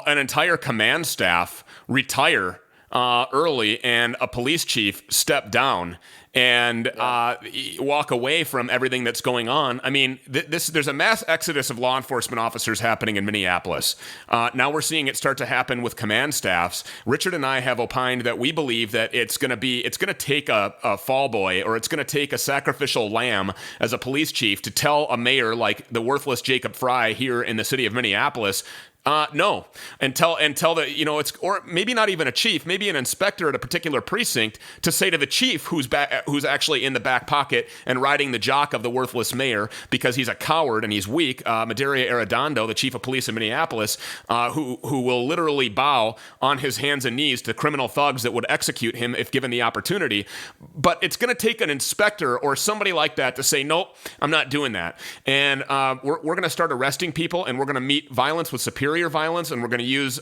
Speaker 2: an entire command staff retire early and a police chief step down and walk away from everything that's going on. I mean, there's a mass exodus of law enforcement officers happening in Minneapolis. Now we're seeing it start to happen with command staffs. Richard and I have opined that we believe that it's going to take a fall boy, or it's going to take a sacrificial lamb as a police chief to tell a mayor like the worthless Jacob Fry here in the city of Minneapolis, no, and tell the, it's, or maybe not even a chief, maybe an inspector at a particular precinct to say to the chief who's actually in the back pocket and riding the jock of the worthless mayor because he's a coward and he's weak, Medaria Arredondo, the chief of police in Minneapolis, who will literally bow on his hands and knees to criminal thugs that would execute him if given the opportunity. But it's going to take an inspector or somebody like that to say, nope, I'm not doing that. And we're going to start arresting people, and we're going to meet violence with superior carrier violence, and we're going to use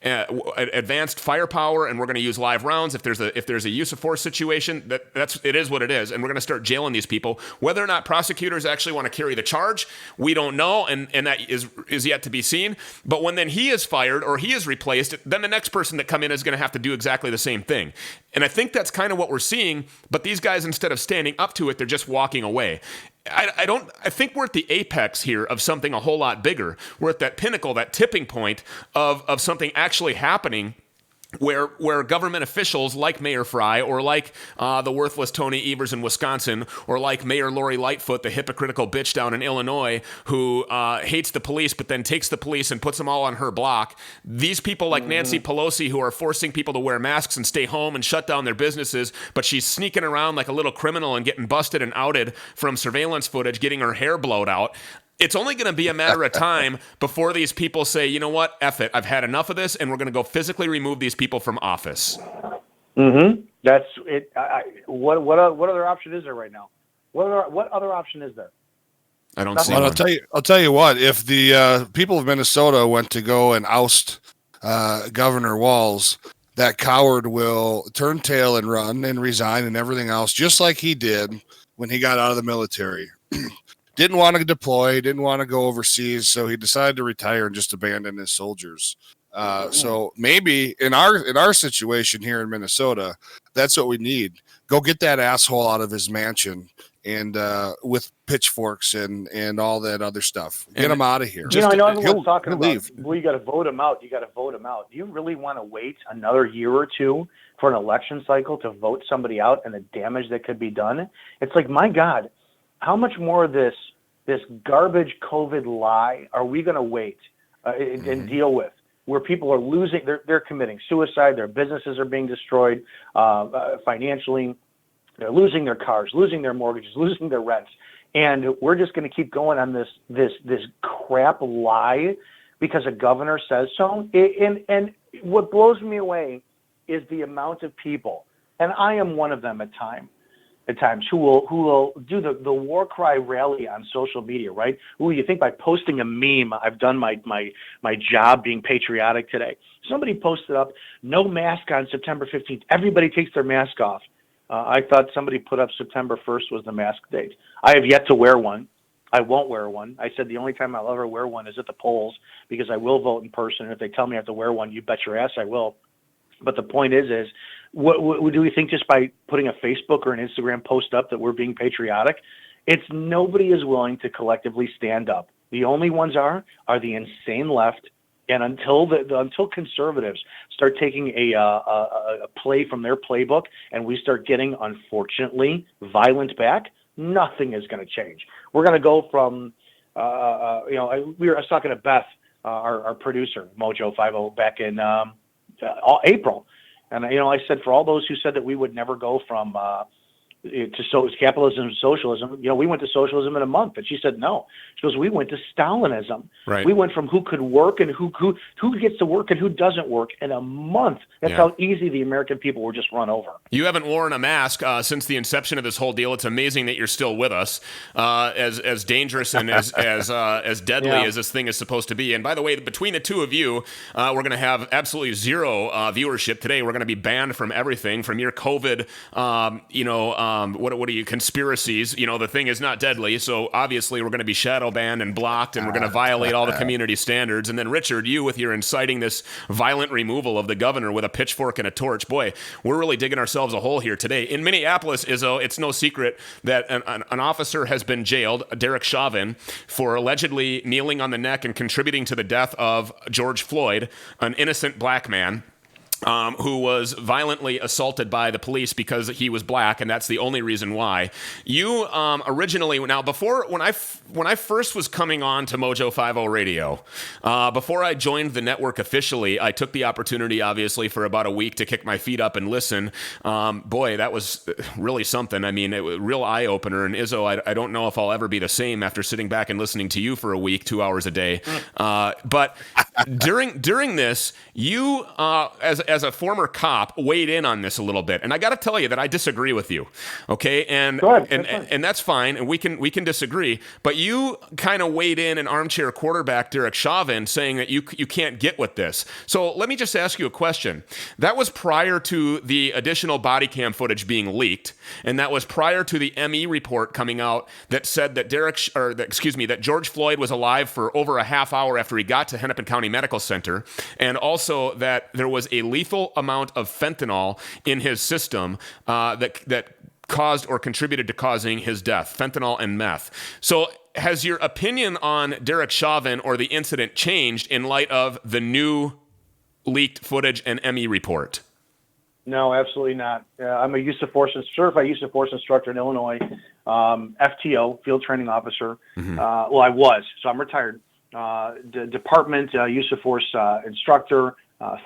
Speaker 2: advanced firepower, and we're going to use live rounds. If there's a use of force situation, it is what it is, and we're going to start jailing these people. Whether or not prosecutors actually want to carry the charge, we don't know, and that is yet to be seen. But when then he is fired or he is replaced, then the next person that come in is going to have to do exactly the same thing. And I think that's kind of what we're seeing. But these guys, instead of standing up to it, they're just walking away. I think we're at the apex here of something a whole lot bigger. We're at that pinnacle, that tipping point of something actually happening, where government officials like Mayor Fry or like the worthless Tony Evers in Wisconsin or like Mayor Lori Lightfoot, the hypocritical bitch down in Illinois who hates the police but then takes the police and puts them all on her block. These people like Nancy Pelosi who are forcing people to wear masks and stay home and shut down their businesses, but she's sneaking around like a little criminal and getting busted and outed from surveillance footage, getting her hair blowed out. It's only going to be a matter of time before these people say, you know what, F it, I've had enough of this, and we're going to go physically remove these people from office.
Speaker 9: That's it. What other option is there right now? What other option is there?
Speaker 2: I don't see
Speaker 3: one.
Speaker 2: one.
Speaker 3: I'll tell you what. If the people of Minnesota went to go and oust Governor Walz, that coward will turn tail and run and resign and everything else, just like he did when he got out of the military. Didn't want to deploy, didn't want to go overseas, so he decided to retire and just abandon his soldiers. So maybe in our situation here in Minnesota, that's what we need. Go get that asshole out of his mansion and with pitchforks and all that other stuff. Get him out of here.
Speaker 9: I know everyone's talking about, well, you got to vote him out. Do you really want to wait another year or two for an election cycle to vote somebody out and the damage that could be done? It's like, my God, how much more of this garbage COVID lie are we going to wait and deal with, where people are losing, they're committing suicide, their businesses are being destroyed financially, they're losing their cars, losing their mortgages, losing their rents, and we're just going to keep going on this crap lie because a governor says so. And what blows me away is the amount of people, and I am one of them at times, who will do the war cry rally on social media, right? Ooh, you think by posting a meme, I've done my job being patriotic today. Somebody posted up, no mask on September 15th. Everybody takes their mask off. I thought somebody put up September 1st was the mask date. I have yet to wear one. I won't wear one. I said the only time I'll ever wear one is at the polls because I will vote in person. If they tell me I have to wear one, you bet your ass I will. But the point is what do we think just by putting a Facebook or an Instagram post up that we're being patriotic? It's nobody is willing to collectively stand up. The only ones are the insane left. And until conservatives start taking a play from their playbook and we start getting, unfortunately, violent back, nothing is going to change. We're going to go from, I was talking to Beth, our producer, MoJo 50, back in April. And, I said, for all those who said that we would never go from capitalism to socialism, we went to socialism in a month. And she said, no. She goes, we went to Stalinism.
Speaker 2: Right.
Speaker 9: We went from who could work and who gets to work and who doesn't work in a month. That's how easy the American people were just run over.
Speaker 2: You haven't worn a mask since the inception of this whole deal. It's amazing that you're still with us, as dangerous and as deadly as this thing is supposed to be. And by the way, between the two of you, we're going to have absolutely zero viewership today. We're going to be banned from everything, from your COVID, what are you, conspiracies? The thing is not deadly, so obviously we're going to be shadow banned and blocked, and we're going to violate all the community standards. And then Richard, you with your inciting this violent removal of the governor with a pitchfork and a torch. Boy, we're really digging ourselves a hole here today. In Minneapolis, Izzo, it's no secret that an officer has been jailed, Derek Chauvin, for allegedly kneeling on the neck and contributing to the death of George Floyd, an innocent black man. Who was violently assaulted by the police because he was black, and that's the only reason why. You originally, now before, when I first was coming on to MoJo 50 Radio, before I joined the network officially, I took the opportunity, obviously, for about a week to kick my feet up and listen. Boy, that was really something. I mean, it was a real eye-opener, and Izzo, I don't know if I'll ever be the same after sitting back and listening to you for a week, 2 hours a day. But during this, you, as as a former cop, weighed in on this a little bit, and I got to tell you that I disagree with you. Okay, and that's fine, and we can disagree. But you kind of weighed in an armchair quarterback Derek Chauvin, saying that you can't get with this. So let me just ask you a question. That was prior to the additional body cam footage being leaked, and that was prior to the ME report coming out that said that that George Floyd was alive for over a half hour after he got to Hennepin County Medical Center, and also that there was a lethal amount of fentanyl in his system that caused or contributed to causing his death, fentanyl and meth. So has your opinion on Derek Chauvin or the incident changed in light of the new leaked footage and ME report?
Speaker 9: No, absolutely not. I'm a certified use of force instructor in Illinois, FTO, field training officer. Well, I was, so I'm retired. Department use of force instructor,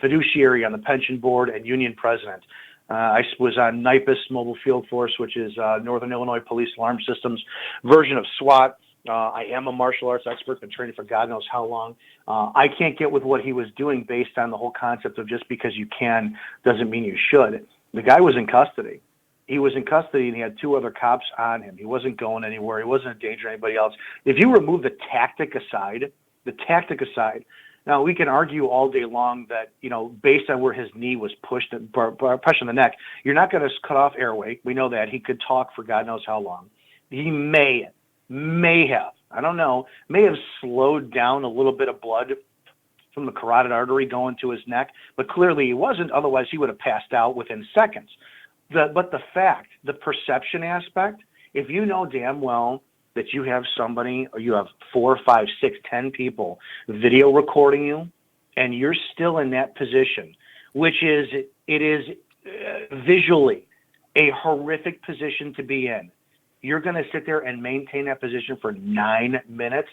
Speaker 9: fiduciary on the pension board, and union president. I was on NIPUS Mobile Field Force, which is Northern Illinois Police Alarm Systems version of SWAT. I am a martial arts expert, been training for God knows how long. I can't get with what he was doing based on the whole concept of just because you can doesn't mean you should. The guy was in custody. He was in custody, and he had 2 other cops on him. He wasn't going anywhere. He wasn't a danger to anybody else. If you remove the tactic aside, now we can argue all day long that, based on where his knee was pushed in the neck, you're not going to cut off airway. We know that. He could talk for God knows how long. He may have, I don't know, may have slowed down a little bit of blood from the carotid artery going to his neck, but clearly he wasn't. Otherwise, he would have passed out within seconds. But the perception aspect, if you know damn well that you have somebody, or you have 4, 5, 6, 10 people video recording you, and you're still in that position, it is visually a horrific position to be in. You're going to sit there and maintain that position for 9 minutes.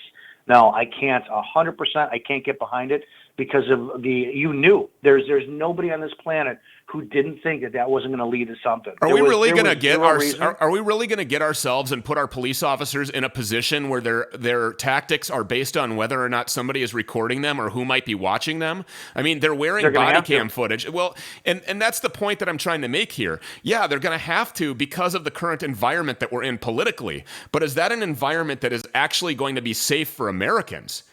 Speaker 9: No, I can't 100%. I can't get behind it because of there's nobody on this planet who didn't think that wasn't going to lead to something.
Speaker 2: Are we really going to get ourselves and put our police officers in a position where their tactics are based on whether or not somebody is recording them or who might be watching them? I mean, they're wearing body cam footage. Well, and that's the point that I'm trying to make here. Yeah, they're going to have to because of the current environment that we're in politically. But is that an environment that is actually going to be safe for Americans?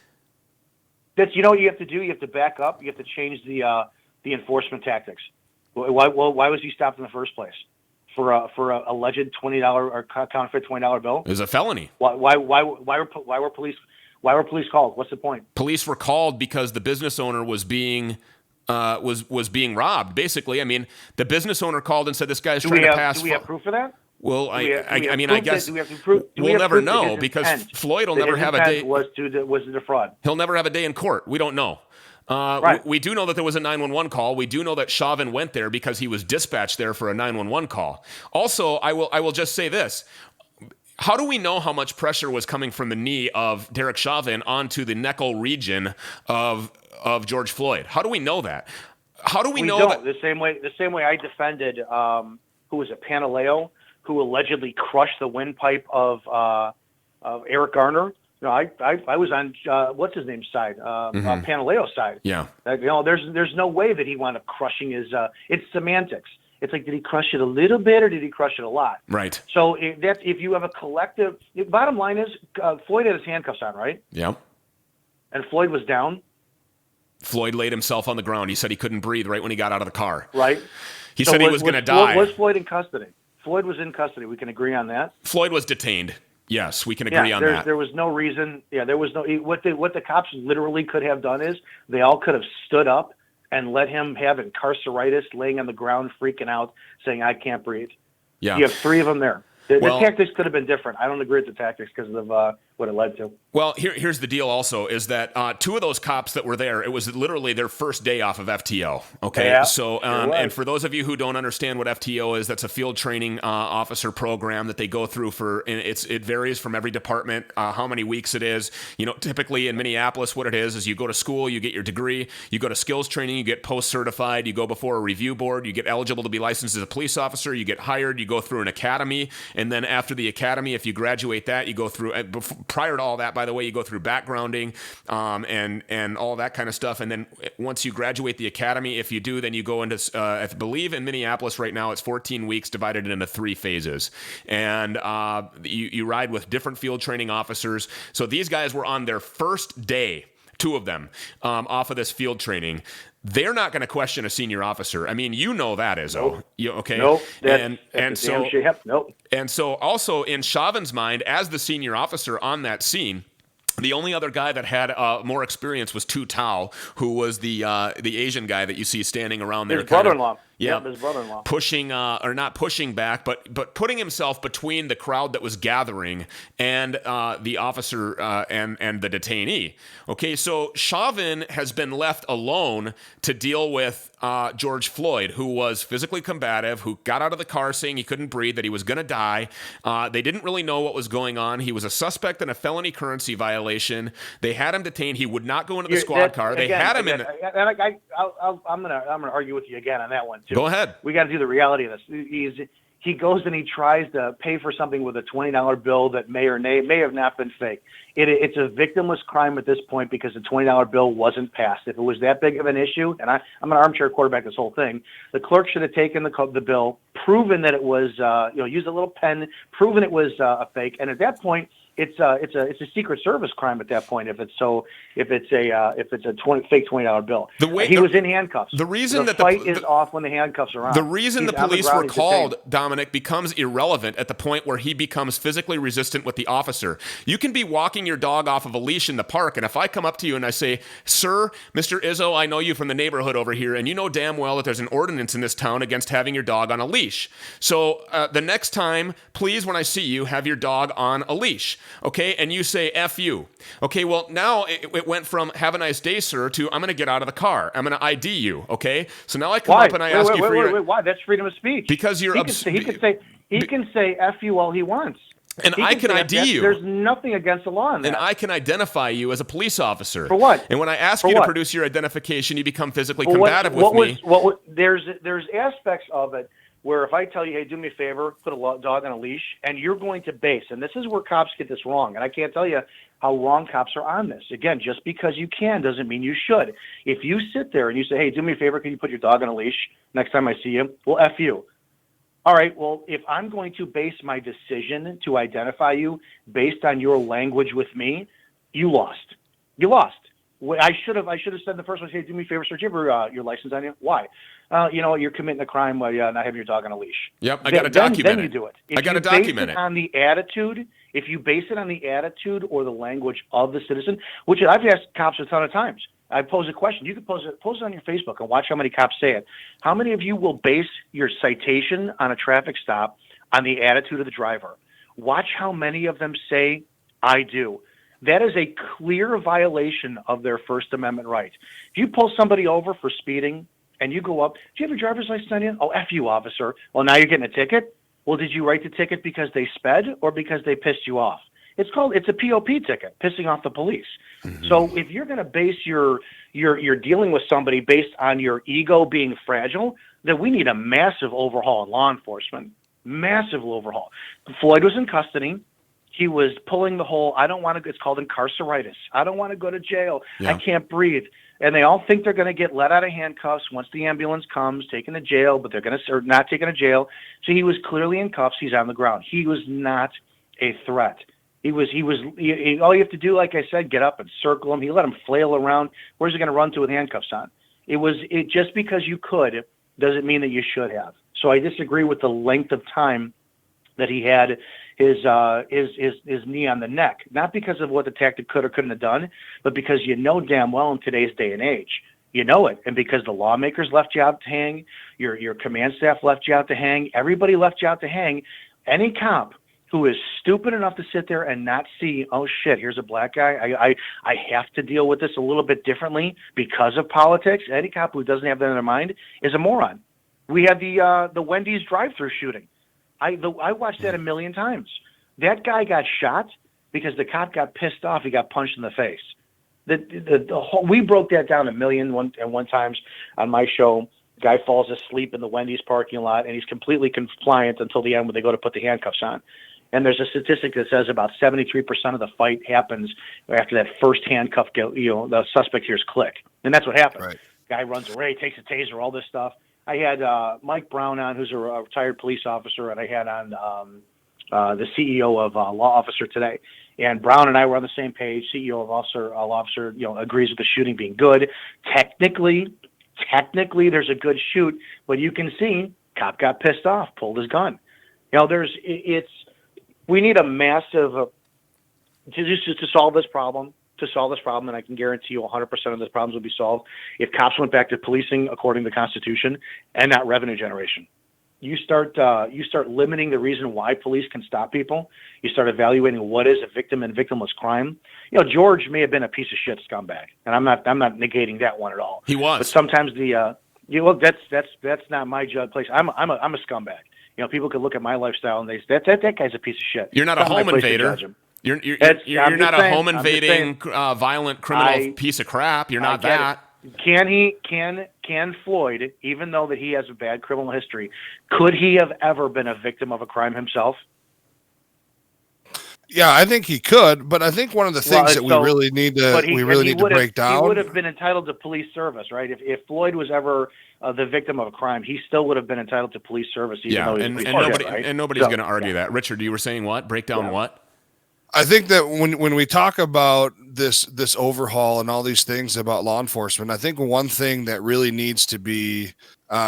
Speaker 9: That's what you have to do. You have to back up. You have to change the enforcement tactics. Why was he stopped in the first place? For a alleged $20 or counterfeit $20 bill?
Speaker 2: It was a felony.
Speaker 9: Why were police called? What's the point?
Speaker 2: Police were called because the business owner was being being robbed. Basically, I mean, the business owner called and said this guy's trying to pass.
Speaker 9: Do we have proof of that?
Speaker 2: Well, I guess we'll never know because Floyd will never have a day.
Speaker 9: Was to defraud.
Speaker 2: He'll never have a day in court. We don't know.
Speaker 9: Right.
Speaker 2: We do know that there was a 911 call. We do know that Chauvin went there because he was dispatched there for a 911 call. Also, I will just say this. How do we know how much pressure was coming from the knee of Derek Chauvin onto the neckle region of George Floyd? How do we know that? How do we know that?
Speaker 9: The same way I defended who was it, Pantaleo, who allegedly crushed the windpipe of Eric Garner. I was on what's his name's side, Pantaleo's side.
Speaker 2: Yeah.
Speaker 9: There's no way that he wound up crushing his. It's semantics. It's like, did he crush it a little bit or did he crush it a lot?
Speaker 2: Right.
Speaker 9: So if you have a collective, bottom line is Floyd had his handcuffs on, right?
Speaker 2: Yeah.
Speaker 9: And Floyd was down.
Speaker 2: Floyd laid himself on the ground. He said he couldn't breathe right when he got out of the car.
Speaker 9: Right.
Speaker 2: He said he was going to die.
Speaker 9: Was Floyd in custody? Floyd was in custody. We can agree on that.
Speaker 2: Floyd was detained. Yes, we can agree on that.
Speaker 9: There was no reason. Yeah, there was no. What the cops literally could have done is they all could have stood up and let him have incarceritis, laying on the ground, freaking out, saying, "I can't breathe."
Speaker 2: Yeah.
Speaker 9: You have 3 of them there. The tactics could have been different. I don't agree with the tactics because of what it led to.
Speaker 2: Well, here's the deal also is that 2 of those cops that were there, it was literally their first day off of FTO. Okay.
Speaker 9: Yeah,
Speaker 2: so, and for those of you who don't understand what FTO is, that's a field training officer program that they go through it varies from every department, how many weeks it is. Typically in Minneapolis, what it is you go to school, you get your degree, you go to skills training, you get post-certified, you go before a review board, you get eligible to be licensed as a police officer, you get hired, you go through an academy, and then after the academy, if you graduate that, you go through, prior to all that, by the way, you go through backgrounding and all that kind of stuff. And then once you graduate the academy, if you do, then you go into, I believe in Minneapolis right now, it's 14 weeks divided into 3 phases. And you ride with different field training officers. So these guys were on their first day, 2 of them, off of this field training. They're not going to question a senior officer. I mean, you know that, Izzo.
Speaker 9: Nope.
Speaker 2: Okay.
Speaker 9: Nope.
Speaker 2: And so,
Speaker 9: nope.
Speaker 2: And so also in Chauvin's mind, as the senior officer on that scene, the only other guy that had more experience was Tu Tao, who was the Asian guy that you see standing around there.
Speaker 9: His brother-in-law.
Speaker 2: Yeah,
Speaker 9: his brother-in-law.
Speaker 2: Pushing, or not pushing back, but putting himself between the crowd that was gathering and the officer and the detainee. Okay, so Chauvin has been left alone to deal with George Floyd, who was physically combative, who got out of the car saying he couldn't breathe, that he was going to die. They didn't really know what was going on. He was a suspect in a felony currency violation. They had him detained. He would not go into the squad car. They had him in.
Speaker 9: I'm gonna argue with you again on that one too.
Speaker 2: Go ahead.
Speaker 9: We got to do the reality of this. He goes and he tries to pay for something with a $20 bill that may have not been fake. It's a victimless crime at this point because the $20 bill wasn't passed. If it was that big of an issue, and I'm an armchair quarterback this whole thing, the clerk should have taken the bill, proven that it was, used a little pen, proven it was a fake, and at that point, it's a Secret Service crime at that point if it's a fake $20 bill. He was in handcuffs.
Speaker 2: The reason
Speaker 9: the fight is off when the handcuffs are on.
Speaker 2: The reason the police were called, Dominic, becomes irrelevant at the point where he becomes physically resistant with the officer. You can be walking your dog off of a leash in the park, and if I come up to you and I say, "Sir, Mr. Izzo, I know you from the neighborhood over here, and you know damn well that there's an ordinance in this town against having your dog on a leash. So the next time, please, when I see you, have your dog on a leash." Okay, and you say, F you. Okay, well, now it went from have a nice day, sir, to I'm going to get out of the car. I'm going to ID you, okay? So now I come up and I ask you for your...
Speaker 9: Why? That's freedom of speech.
Speaker 2: Because you're...
Speaker 9: He can say F you all he wants.
Speaker 2: And I can ID you.
Speaker 9: There's nothing against the law in that.
Speaker 2: And I can identify you as a police officer.
Speaker 9: For what?
Speaker 2: And when I ask you to produce your identification, you become physically combative with me.
Speaker 9: There's aspects of it where if I tell you, hey, do me a favor, put a dog on a leash, and you're going to base, and this is where cops get this wrong, and I can't tell you how wrong cops are on this. Again, just because you can doesn't mean you should. If you sit there and you say, hey, do me a favor, can you put your dog on a leash next time I see you? Well, F you. All right, well, if I'm going to base my decision to identify you based on your language with me, you lost. You lost. I should have said in the first one, hey, do me a favor, sir, do you have your license on you? Why? You're committing a crime by not having your dog on a leash.
Speaker 2: Yep, I got to document it.
Speaker 9: Then you do it.
Speaker 2: I got to document it.
Speaker 9: On the attitude, if you base it on the attitude or the language of the citizen, which I've asked cops a ton of times. I pose a question. You can post it on your Facebook and watch how many cops say it. How many of you will base your citation on a traffic stop on the attitude of the driver? Watch how many of them say, I do. That is a clear violation of their First Amendment right. If you pull somebody over for speeding and you go up, do you have your driver's license on you? Oh, F you, officer. Well, now you're getting a ticket? Well, did you write the ticket because they sped or because they pissed you off? It's a POP ticket, pissing off the police. Mm-hmm. So if you're going to base your dealing with somebody based on your ego being fragile, then we need a massive overhaul in law enforcement. Massive overhaul. Floyd was in custody. He was pulling the whole, it's called incarceritis. I don't want to go to jail. Yeah. I can't breathe. And they all think they're going to get let out of handcuffs once the ambulance comes, taken to jail, but they're going to, or not taken to jail. So he was clearly in cuffs. He's on the ground. He was not a threat. All you have to do, like I said, get up and circle him. He let him flail around. Where's he going to run to with handcuffs on? Just because you could doesn't mean that you should have. So I disagree with the length of time that he had his knee on the neck, not because of what the tactic could or couldn't have done, but because you know damn well in today's day and age, you know it, and because the lawmakers left you out to hang, your command staff left you out to hang, everybody left you out to hang. Any cop who is stupid enough to sit there and not see, oh shit, here's a black guy, I have to deal with this a little bit differently because of politics. Any cop who doesn't have that in their mind is a moron. We had the Wendy's drive-through shooting. I watched that a million times. That guy got shot because the cop got pissed off. He got punched in the face. We broke that down a million and one times on my show. Guy falls asleep in the Wendy's parking lot, and he's completely compliant until the end when they go to put the handcuffs on. And there's a statistic that says about 73% of the fight happens after that first handcuff, the suspect hears click. And that's what happened. Right. Guy runs away, takes a taser, all this stuff. I had Mike Brown on, who's a retired police officer, and I had on the CEO of Law Officer today. And Brown and I were on the same page. CEO of Officer, agrees with the shooting being good. Technically, there's a good shoot, but you can see cop got pissed off, pulled his gun. We need a massive to solve this problem. And I can guarantee you 100% of the problems will be solved if cops went back to policing according to the Constitution and not revenue generation. You start limiting the reason why police can stop people. You start evaluating what is a victim and victimless crime. George may have been a piece of shit scumbag, and I'm not negating that one at all.
Speaker 2: He was.
Speaker 9: But sometimes that's not my judge place. I'm a scumbag. People could look at my lifestyle and they say that guy's a piece of shit.
Speaker 2: You're not a home invader. You're not a home invading, violent criminal piece of crap. You're not that.
Speaker 9: Can Floyd, even though that he has a bad criminal history, could he have ever been a victim of a crime himself?
Speaker 3: Yeah, I think he could, but I think one of the things that we really need to break down.
Speaker 9: He would have been entitled to police service, right? If Floyd was ever the victim of a crime, he still would have been entitled to police service. Even though
Speaker 2: nobody's going to argue that. Richard, you were saying what? Break down what?
Speaker 3: I think that when we talk about this overhaul and all these things about law enforcement, I think one thing that really needs to be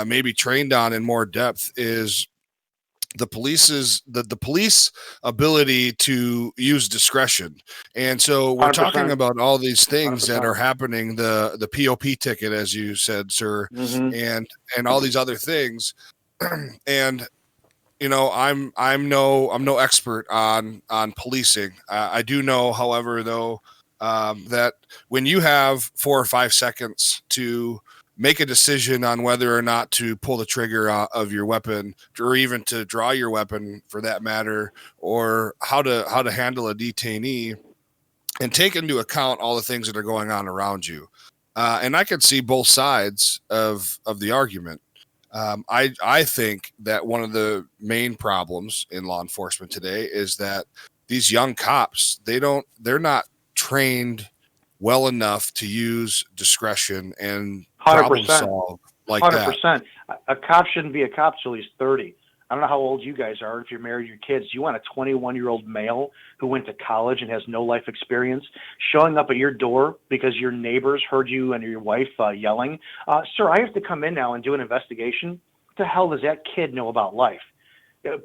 Speaker 3: maybe trained on in more depth is the police ability to use discretion. And so we're 100%. Talking about all these things 100%. That are happening, the POP ticket, as you said, sir, and all these other things. And I'm no expert on policing. I do know, however, though, that when you have 4 or 5 seconds to make a decision on whether or not to pull the trigger of your weapon, or even to draw your weapon for that matter, or how to handle a detainee, and take into account all the things that are going on around you. And I could see both sides of the argument. I think that one of the main problems in law enforcement today is that these young cops, they're not trained well enough to use discretion and
Speaker 9: 100%.
Speaker 3: Problem solve like
Speaker 9: 100%.
Speaker 3: that.
Speaker 9: A cop shouldn't be a cop till he's 30. I don't know how old you guys are. If you're married, your kids, you want a 21-year-old male who went to college and has no life experience showing up at your door because your neighbors heard you and your wife yelling, sir, I have to come in now and do an investigation. What the hell does that kid know about life?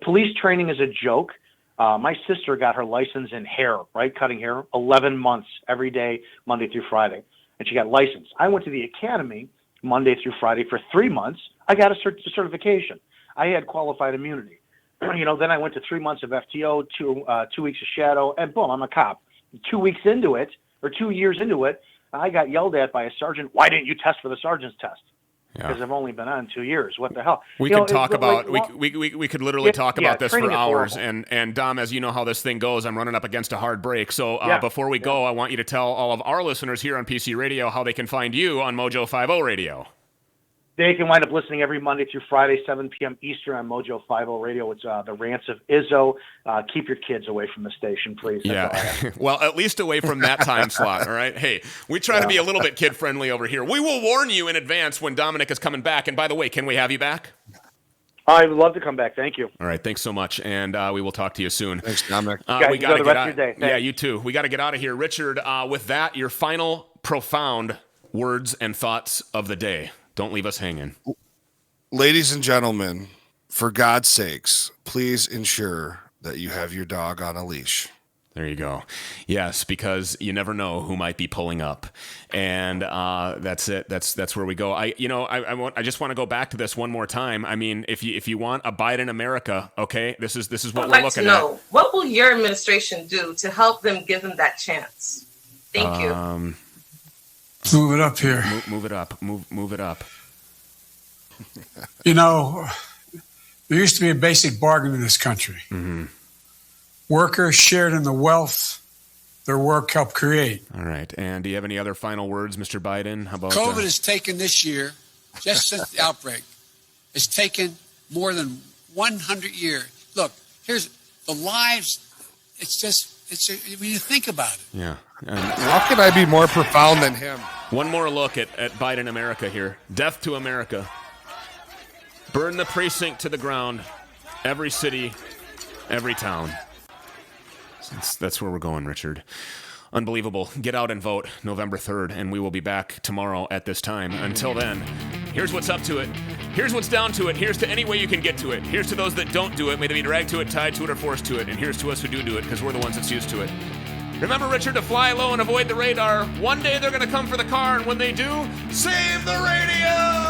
Speaker 9: Police training is a joke. My sister got her license in hair, right? Cutting hair, 11 months every day, Monday through Friday. And she got licensed. I went to the academy Monday through Friday for 3 months. I got a certification. I had qualified immunity. Then I went to 3 months of FTO, 2 weeks of shadow, and boom, I'm a cop. 2 weeks into it, or 2 years into it, I got yelled at by a sergeant. Why didn't you test for the sergeant's test? Because I've only been on 2 years. What the hell?
Speaker 2: We could talk about we could literally talk about this for hours. And Dom, as you know how this thing goes, I'm running up against a hard break. So before we go, I want you to tell all of our listeners here on PC Radio how they can find you on MoJo 50 Radio.
Speaker 9: They can wind up listening every Monday through Friday, 7 p.m. Eastern on MoJo 50 Radio. It's the Rants of Izzo. Keep your kids away from the station, please.
Speaker 2: Well, at least away from that time slot, all right? Hey, we try to be a little bit kid-friendly over here. We will warn you in advance when Dominick is coming back. And by the way, can we have you back?
Speaker 9: I would love to come back. Thank you.
Speaker 2: All right, thanks so much, and we will talk to you soon.
Speaker 3: Thanks, Dominick.
Speaker 9: We got to get out of your day.
Speaker 2: Yeah, you too. We got to get out of here. Richard, with that, your final profound words and thoughts of the day. Don't leave us hanging.
Speaker 3: Ladies and gentlemen, for God's sakes, please ensure that you have your dog on a leash.
Speaker 2: There you go. Yes, because you never know who might be pulling up, and that's it. That's where we go. I just want to go back to this one more time. I mean, if you want a Biden America, okay, this is what we're looking at.
Speaker 5: What will your administration do to help them give them that chance? Thank you.
Speaker 10: Move it up here.
Speaker 2: Move it up. Move it up.
Speaker 10: There used to be a basic bargain in this country.
Speaker 2: Mm-hmm.
Speaker 10: Workers shared in the wealth their work helped create.
Speaker 2: All right. And do you have any other final words, Mr. Biden? How about
Speaker 4: COVID has taken this year, just since the outbreak, it's taken more than 100 years. Look, here's the lives, when you think about it.
Speaker 2: Yeah.
Speaker 3: How can I be more profound than him?
Speaker 2: One more look at Biden America here. Death to America. Burn the precinct to the ground. Every city, every town. That's where we're going, Richard. Unbelievable. Get out and vote November 3rd, and we will be back tomorrow at this time. Until then, here's what's up to it. Here's what's down to it. Here's to any way you can get to it. Here's to those that don't do it. May they be dragged to it, tied to it, or forced to it. And here's to us who do it, because we're the ones that's used to it. Remember, Richard, to fly low and avoid the radar. One day they're going to come for the car, and when they do, save the radio!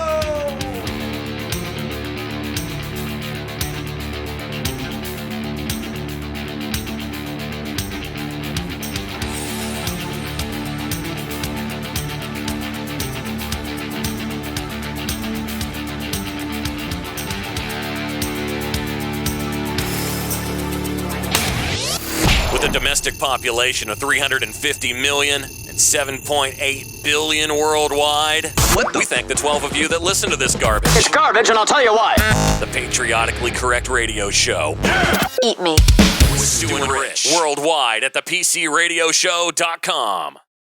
Speaker 1: With a domestic population of 350 million and 7.8 billion worldwide, we thank the 12 of you that listen to this garbage.
Speaker 7: It's garbage, and I'll tell you why.
Speaker 1: The Patriotically Correct Radio Show.
Speaker 8: Eat me.
Speaker 1: With Stu and Rich. Worldwide at thepcradioshow.com.